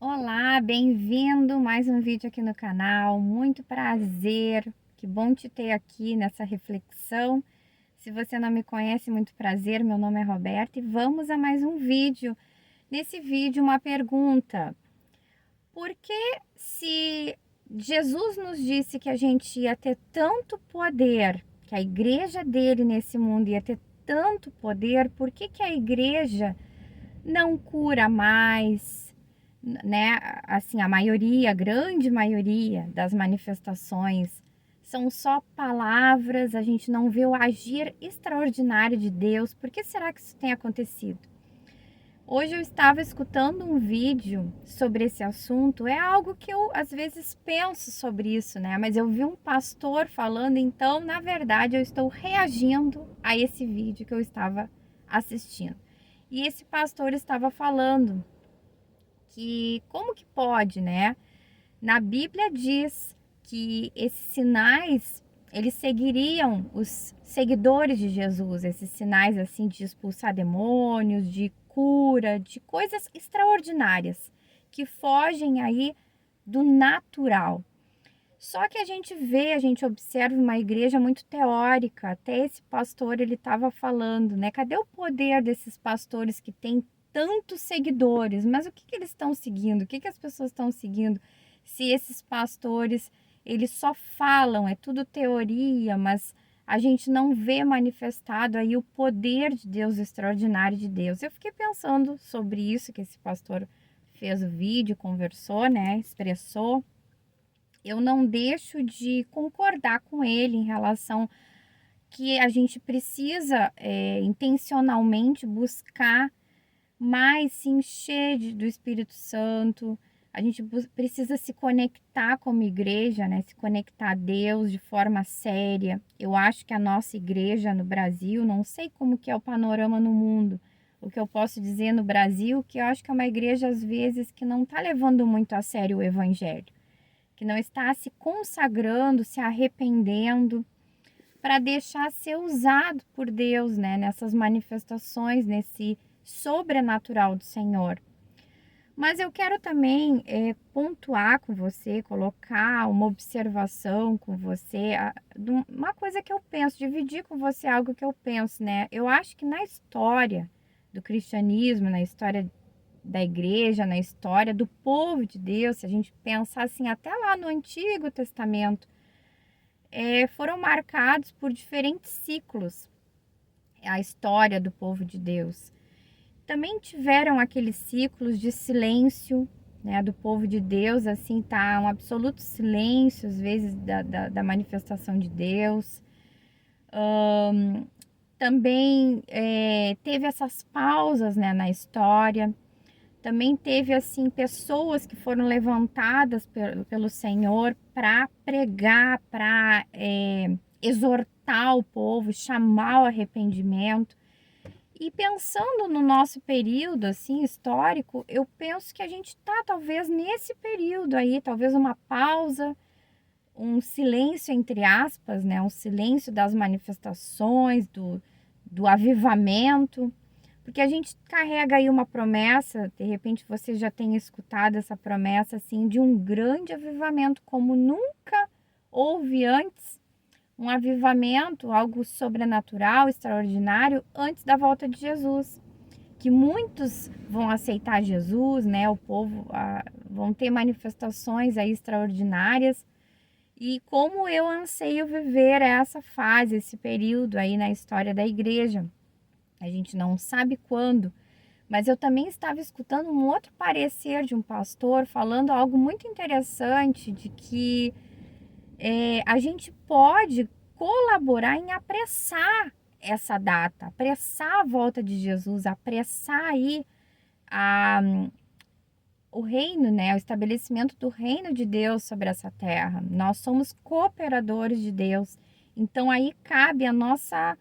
Olá, bem-vindo mais um vídeo aqui no canal. Muito prazer, que bom te ter aqui nessa reflexão. Se você não me conhece, muito prazer, meu nome é Roberta e vamos a mais um vídeo. Nesse vídeo, uma pergunta: por que, se Jesus nos disse que a gente ia ter tanto poder, que a igreja dele nesse mundo ia ter tanto poder, por que que a igreja não cura mais, né? Assim, a maioria, a grande maioria das manifestações são só palavras, a gente não vê o agir extraordinário de Deus. Por que será que isso tem acontecido? Hoje eu estava escutando um vídeo sobre esse assunto. É algo que eu às vezes penso sobre isso, né? Mas eu vi um pastor falando, então, na verdade, eu estou reagindo a esse vídeo que eu estava assistindo. E esse pastor estava falando que como que pode, né? Na Bíblia diz que esses sinais, eles seguiriam os seguidores de Jesus, esses sinais assim de expulsar demônios, de cura, de coisas extraordinárias que fogem aí do natural. Só que a gente vê, a gente observa uma igreja muito teórica. Até esse pastor ele estava falando, né? Cadê o poder desses pastores que têm tantos seguidores? Mas o que que eles estão seguindo? O que que as pessoas estão seguindo? Se esses pastores eles só falam, é tudo teoria, mas a gente não vê manifestado aí o poder de Deus, o extraordinário de Deus. Eu fiquei pensando sobre isso que esse pastor fez o vídeo, conversou, né? Expressou. Eu não deixo de concordar com ele em relação que a gente precisa intencionalmente buscar mais se encher do Espírito Santo. A gente precisa se conectar como igreja, né? Se conectar a Deus de forma séria. Eu acho que a nossa igreja no Brasil, não sei como que é o panorama no mundo. O que eu posso dizer no Brasil, que eu acho que é uma igreja às vezes que não está levando muito a sério o evangelho, que não está se consagrando, se arrependendo para deixar ser usado por Deus, né, nessas manifestações, nesse sobrenatural do Senhor. Mas eu quero também pontuar com você, colocar uma observação com você, uma coisa que eu penso, dividir com você algo que eu penso, né? Eu acho que na história do cristianismo, na história da igreja, na história do povo de Deus, se a gente pensar assim, até lá no Antigo Testamento, foram marcados por diferentes ciclos a história do povo de Deus. Também tiveram aqueles ciclos de silêncio, né, do povo de Deus, assim, tá um absoluto silêncio, às vezes, da manifestação de Deus. Também teve essas pausas, né, na história. Também teve assim pessoas que foram levantadas pelo Senhor para pregar, para exortar o povo, chamar o arrependimento. E pensando no nosso período assim histórico, eu penso que a gente está talvez nesse período aí, talvez uma pausa, um silêncio entre aspas, né? Um silêncio das manifestações, do avivamento. Porque a gente carrega aí uma promessa, de repente você já tem escutado essa promessa assim de um grande avivamento como nunca houve antes, um avivamento, algo sobrenatural, extraordinário antes da volta de Jesus, que muitos vão aceitar Jesus, né? O povo vão ter manifestações aí extraordinárias. E como eu anseio viver essa fase, esse período aí na história da igreja. A gente não sabe quando, mas eu também estava escutando um outro parecer de um pastor falando algo muito interessante, de que a gente pode colaborar em apressar essa data, apressar a volta de Jesus, apressar aí a, o reino, né, o estabelecimento do reino de Deus sobre essa terra. Nós somos cooperadores de Deus, então aí cabe a nossa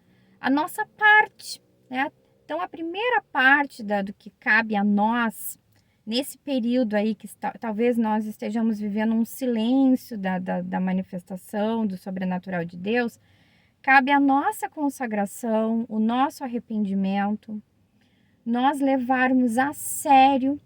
parte, né? Então, a primeira parte do que cabe a nós, nesse período aí que talvez nós estejamos vivendo um silêncio da manifestação do sobrenatural de Deus, cabe a nossa consagração, o nosso arrependimento, nós levarmos a sério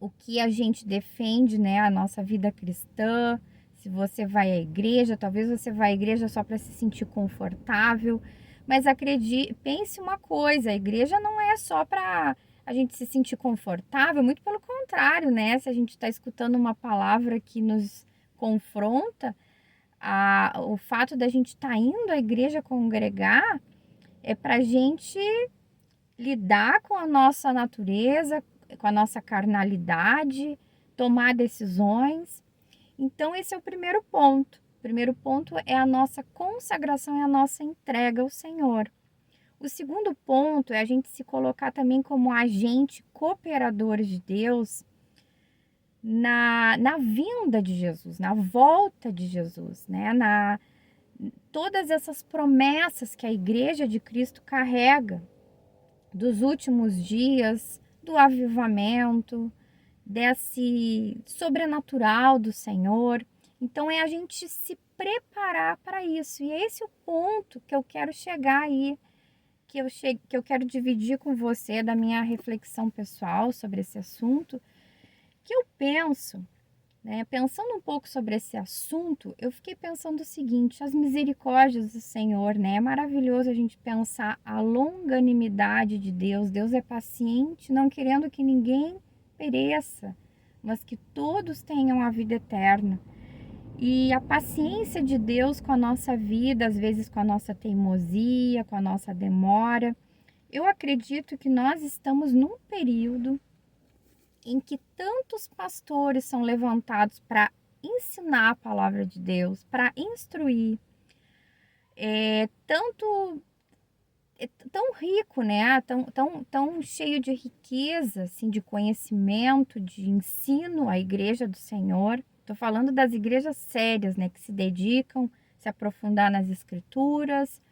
o que a gente defende, né, a nossa vida cristã. Se você vai à igreja, talvez você vá à igreja só para se sentir confortável, mas acredite, pense uma coisa, a igreja não é só para a gente se sentir confortável, muito pelo contrário, né? Se a gente está escutando uma palavra que nos confronta, o fato da gente estar indo à igreja congregar é para a gente lidar com a nossa natureza, com a nossa carnalidade, tomar decisões. Então, esse é o primeiro ponto. O primeiro ponto é a nossa consagração e a nossa entrega ao Senhor. O segundo ponto é a gente se colocar também como agente cooperador de Deus na vinda de Jesus, na volta de Jesus, né? Todas essas promessas que a Igreja de Cristo carrega dos últimos dias, do avivamento, desse sobrenatural do Senhor. Então é a gente se preparar para isso. E esse é o ponto que eu quero chegar aí, que eu quero dividir com você da minha reflexão pessoal sobre esse assunto, que eu penso, né, pensando um pouco sobre esse assunto, eu fiquei pensando o seguinte: as misericórdias do Senhor, né? É maravilhoso a gente pensar a longanimidade de Deus. Deus é paciente, não querendo que ninguém pereça, mas que todos tenham a vida eterna. E a paciência de Deus com a nossa vida, às vezes com a nossa teimosia, com a nossa demora. Eu acredito que nós estamos num período em que tantos pastores são levantados para ensinar a palavra de Deus, para instruir. É tão rico, né? Tão cheio de riqueza, assim, de conhecimento, de ensino à igreja do Senhor. Estou falando das igrejas sérias, né? Que se dedicam a se aprofundar nas escrituras.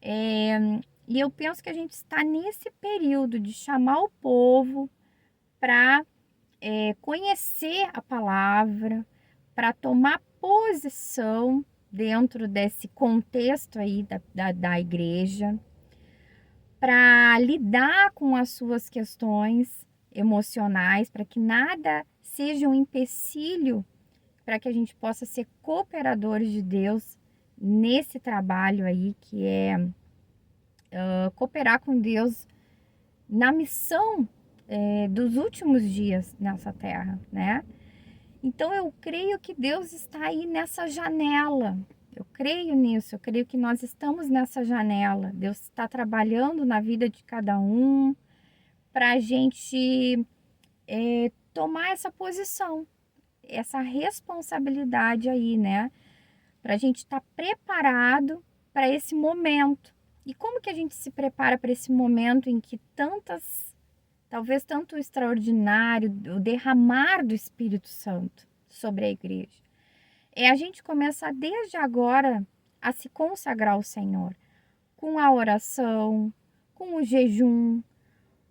E eu penso que a gente está nesse período de chamar o povo para conhecer a palavra, para tomar posição dentro desse contexto aí da igreja, para lidar com as suas questões emocionais, para que nada seja um empecilho para que a gente possa ser cooperadores de Deus nesse trabalho aí que é cooperar com Deus na missão dos últimos dias nessa terra, né? Então eu creio que Deus está aí nessa janela. Eu creio nisso, eu creio que nós estamos nessa janela. Deus está trabalhando na vida de cada um para a gente tomar essa posição, essa responsabilidade aí, né? Para a gente estar preparado para esse momento. E como que a gente se prepara para esse momento em que talvez tanto o extraordinário, o derramar do Espírito Santo sobre a igreja? É a gente começar desde agora a se consagrar ao Senhor, com a oração, com o jejum,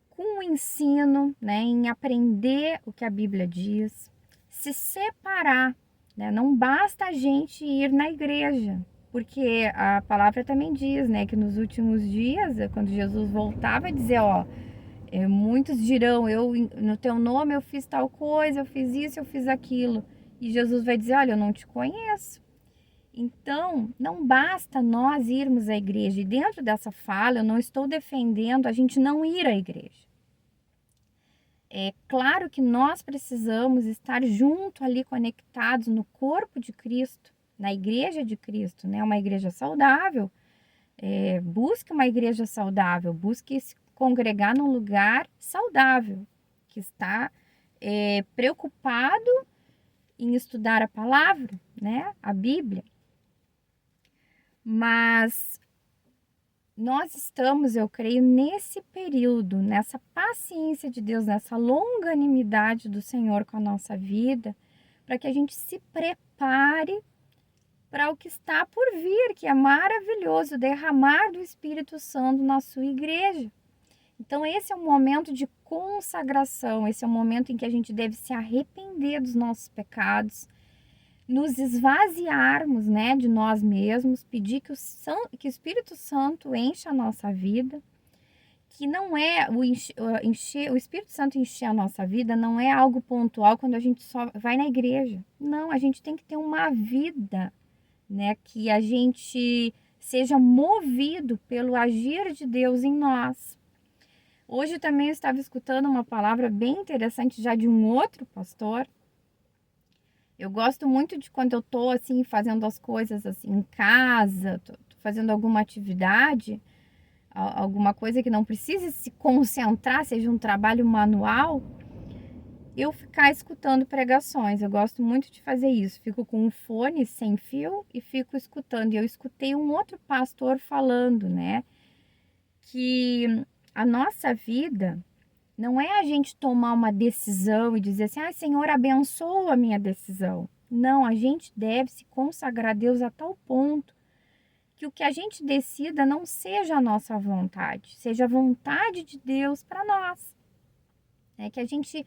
com o ensino, né, em aprender o que a Bíblia diz, se separar, né? Não basta a gente ir na igreja, porque a palavra também diz, né, que nos últimos dias, quando Jesus voltar, vai dizer, ó, muitos dirão, no teu nome eu fiz tal coisa, eu fiz isso, eu fiz aquilo. E Jesus vai dizer, olha, eu não te conheço. Então, não basta nós irmos à igreja. E dentro dessa fala, eu não estou defendendo a gente não ir à igreja. É claro que nós precisamos estar junto ali, conectados no corpo de Cristo, na igreja de Cristo, né? Uma igreja saudável. Busque uma igreja saudável, busque se congregar num lugar saudável, que está preocupado em estudar a palavra, né? A Bíblia. Mas nós estamos, eu creio, nesse período, nessa paciência de Deus, nessa longanimidade do Senhor com a nossa vida, para que a gente se prepare para o que está por vir, que é maravilhoso, derramar do Espírito Santo na sua igreja. Então esse é um momento de consagração, esse é um momento em que a gente deve se arrepender dos nossos pecados, nos esvaziarmos, né, de nós mesmos, pedir que o Espírito Santo encha a nossa vida, que não é o Espírito Santo encher a nossa vida não é algo pontual quando a gente só vai na igreja. Não, a gente tem que ter uma vida, né, que a gente seja movido pelo agir de Deus em nós. Hoje também eu estava escutando uma palavra bem interessante já de um outro pastor. Eu gosto muito de quando eu tô assim fazendo as coisas assim em casa, tô fazendo alguma atividade, alguma coisa que não precise se concentrar, seja um trabalho manual, eu ficar escutando pregações. Eu gosto muito de fazer isso. Fico com um fone sem fio e fico escutando. E eu escutei um outro pastor falando, né, que a nossa vida não é a gente tomar uma decisão e dizer assim, Senhor, abençoa a minha decisão. Não, a gente deve se consagrar a Deus a tal ponto que o que a gente decida não seja a nossa vontade, seja a vontade de Deus para nós. É que a gente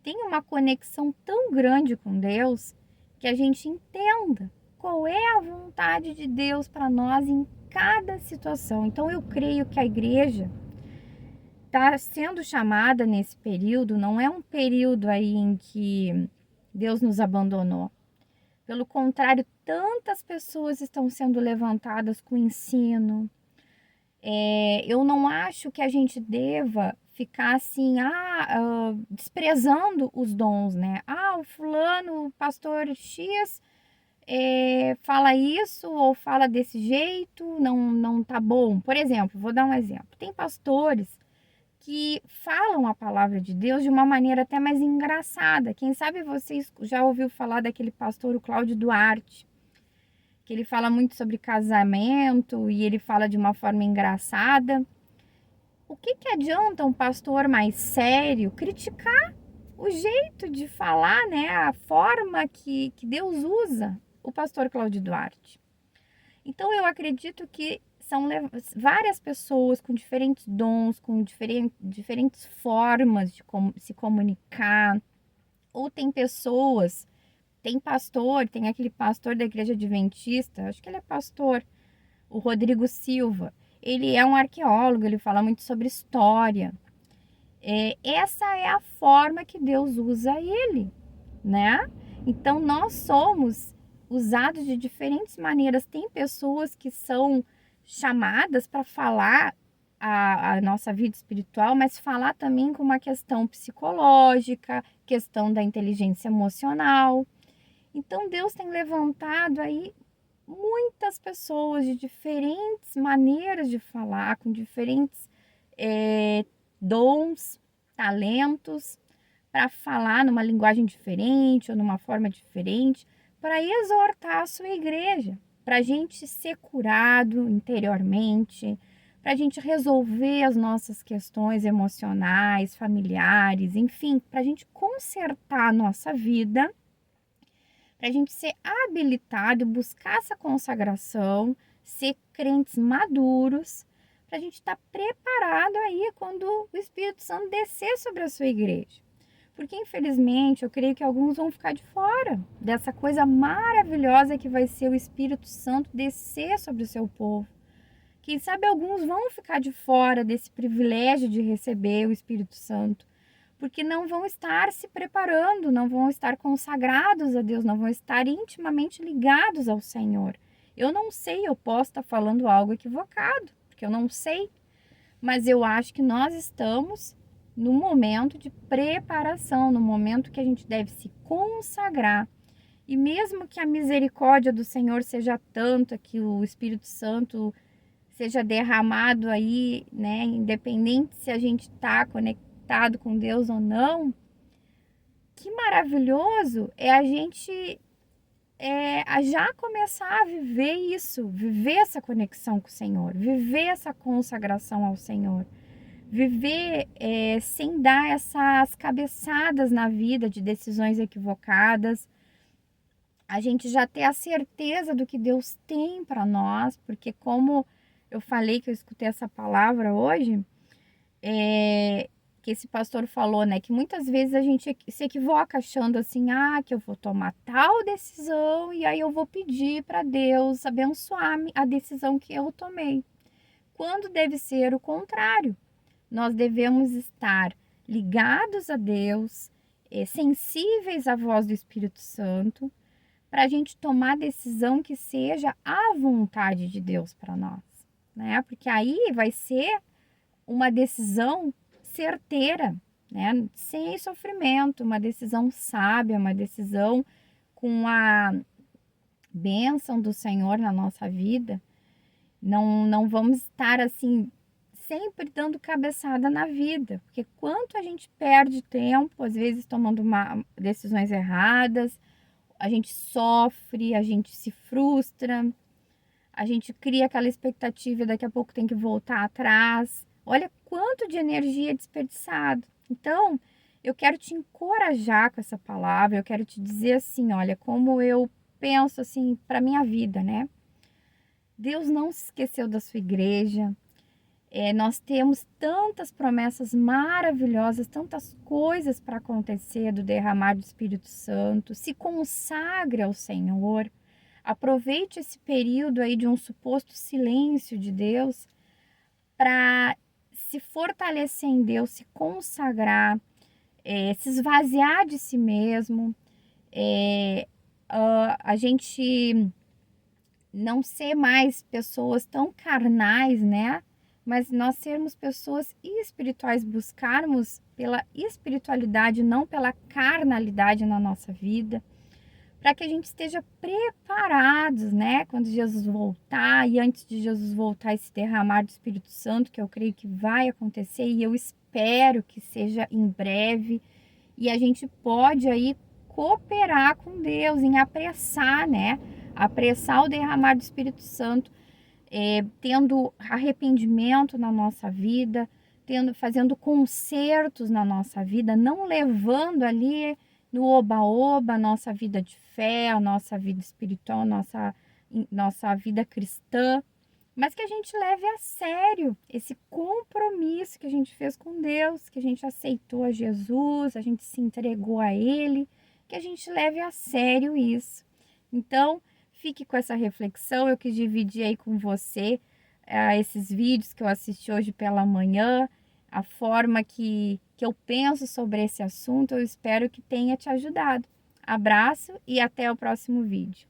tenha uma conexão tão grande com Deus que a gente entenda qual é a vontade de Deus para nós em cada situação. Então eu creio que a igreja está sendo chamada nesse período, não é um período aí em que Deus nos abandonou. Pelo contrário, tantas pessoas estão sendo levantadas com o ensino. Eu não acho que a gente deva ficar assim, desprezando os dons, né? O fulano, o pastor X, fala isso ou fala desse jeito, não tá bom. Por exemplo, vou dar um exemplo. Tem pastores que falam a palavra de Deus de uma maneira até mais engraçada. Quem sabe vocês já ouviu falar daquele pastor, o Cláudio Duarte, que ele fala muito sobre casamento e ele fala de uma forma engraçada. O que adianta um pastor mais sério criticar o jeito de falar, né? A forma que Deus usa o pastor Cláudio Duarte. Então eu acredito que são várias pessoas com diferentes dons, com diferentes formas de se comunicar. Ou tem pessoas, tem pastor, tem aquele pastor da igreja adventista, acho que ele é pastor, o Rodrigo Silva. Ele é um arqueólogo, ele fala muito sobre história. Essa é a forma que Deus usa ele, né? Então nós somos usados de diferentes maneiras. Tem pessoas que são chamadas para falar a nossa vida espiritual, mas falar também com uma questão psicológica, questão da inteligência emocional. Então Deus tem levantado aí muitas pessoas de diferentes maneiras de falar, com diferentes dons, talentos, para falar numa linguagem diferente ou numa forma diferente, para exortar a sua igreja, para a gente ser curado interiormente, para a gente resolver as nossas questões emocionais, familiares, enfim, para a gente consertar a nossa vida, para a gente ser habilitado, buscar essa consagração, ser crentes maduros, para a gente estar preparado aí quando o Espírito Santo descer sobre a sua igreja. Porque, infelizmente, eu creio que alguns vão ficar de fora dessa coisa maravilhosa que vai ser o Espírito Santo descer sobre o seu povo. Quem sabe alguns vão ficar de fora desse privilégio de receber o Espírito Santo, porque não vão estar se preparando, não vão estar consagrados a Deus, não vão estar intimamente ligados ao Senhor. Eu não sei, eu posso estar falando algo equivocado, porque eu não sei, mas eu acho que nós estamos no momento de preparação, no momento que a gente deve se consagrar. E mesmo que a misericórdia do Senhor seja tanta, que o Espírito Santo seja derramado aí, né, independente se a gente está conectado com Deus ou não, que maravilhoso é a gente a já começar a viver isso, viver essa conexão com o Senhor, viver essa consagração ao Senhor. Viver sem dar essas cabeçadas na vida de decisões equivocadas. A gente já ter a certeza do que Deus tem para nós, porque como eu falei que eu escutei essa palavra hoje, que esse pastor falou, né, que muitas vezes a gente se equivoca achando assim, que eu vou tomar tal decisão e aí eu vou pedir para Deus abençoar a decisão que eu tomei. Quando deve ser o contrário. nós devemos estar ligados a Deus, sensíveis à voz do Espírito Santo, para a gente tomar a decisão que seja a vontade de Deus para nós, né? Porque aí vai ser uma decisão certeira, né? Sem sofrimento, uma decisão sábia, uma decisão com a bênção do Senhor na nossa vida. Não vamos estar assim sempre dando cabeçada na vida, porque quanto a gente perde tempo, às vezes tomando decisões erradas, a gente sofre, a gente se frustra, a gente cria aquela expectativa e daqui a pouco tem que voltar atrás. Olha quanto de energia é desperdiçado. Então, eu quero te encorajar com essa palavra, eu quero te dizer assim, olha, como eu penso assim para minha vida, né? Deus não se esqueceu da sua igreja. Nós temos tantas promessas maravilhosas, tantas coisas para acontecer do derramar do Espírito Santo. Se consagre ao Senhor. Aproveite esse período aí de um suposto silêncio de Deus para se fortalecer em Deus, se consagrar, se esvaziar de si mesmo. A gente não ser mais pessoas tão carnais, né? Mas nós sermos pessoas espirituais, buscarmos pela espiritualidade, não pela carnalidade na nossa vida, para que a gente esteja preparados, né? Quando Jesus voltar e antes de Jesus voltar esse derramar do Espírito Santo, que eu creio que vai acontecer e eu espero que seja em breve, e a gente pode aí cooperar com Deus em apressar, né? Apressar o derramar do Espírito Santo, tendo arrependimento na nossa vida, fazendo concertos na nossa vida, não levando ali no oba-oba a nossa vida de fé, a nossa vida espiritual, nossa vida cristã, mas que a gente leve a sério esse compromisso que a gente fez com Deus, que a gente aceitou a Jesus, a gente se entregou a Ele, que a gente leve a sério isso. Então, fique com essa reflexão, eu quis dividir aí com você esses vídeos que eu assisti hoje pela manhã, a forma que eu penso sobre esse assunto, eu espero que tenha te ajudado. Abraço e até o próximo vídeo.